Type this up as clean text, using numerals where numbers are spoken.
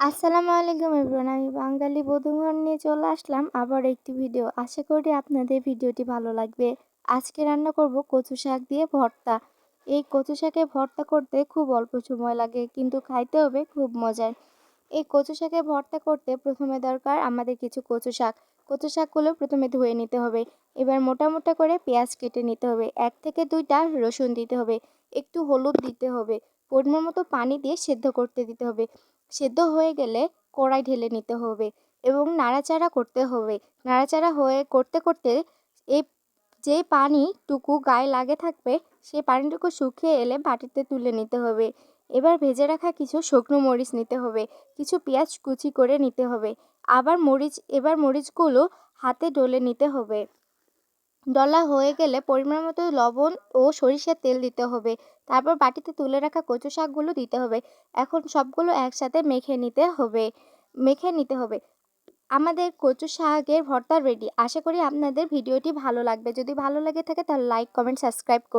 আসসালামু আলাইকুম এভরিওয়ান। আমি বাঙালি বধূঘর নিয়ে চলে আসলাম আবার একটি ভিডিও। আশা করি আপনাদের ভিডিওটি ভালো লাগবে। আজকে রান্না করব কচু শাক দিয়ে ভর্তা। এই কচু শাকের ভর্তা করতে খুব অল্প সময় লাগে, কিন্তু খাইতে হবে খুব মজার। এই কচু শাকের ভর্তা করতে প্রথমে দরকার আমাদের কিছু কচু শাক। কচু শাকগুলো প্রথমে ধুয়ে নিতে হবে। এবার মোটা মোটা করে পেঁয়াজ কেটে নিতে হবে। 1 থেকে 2টা রসুন দিতে হবে। একটু হলুদ দিতে হবে। পরিমাণ মতো পানি দিয়ে সেদ্ধ করতে দিতে হবে। সেদ্ধ হয়ে গেলে কড়াই ঢেলে নিতে হবে এবং নাড়াচাড়া করতে হবে। নাড়াচাড়া হয়ে করতে করতে এই যে পানিটুকু গায়ে লাগে থাকবে, সেই পানিটুকু শুকিয়ে এলে বাটিতে তুলে নিতে হবে। এবার ভেজে রাখা কিছু শুকনো মরিচ নিতে হবে, কিছু পেঁয়াজ কুচি করে নিতে হবে। এবার মরিচগুলো হাতে ডলে নিতে হবে। ডলা হয়ে গেলে পরিমাণ মতো লবণ ও সরিষার তেল দিতে হবে। তারপর বাটিতে তুলে রাখা কচু শাকগুলো দিতে হবে। এখন সবগুলো একসাথে মেখে নিতে হবে। আমাদের কচু শাকের ভর্তা রেডি। আশা করি আপনাদের ভিডিওটি ভালো লাগবে। যদি ভালো লেগে থাকে তাহলে লাইক, কমেন্ট, সাবস্ক্রাইব করুন।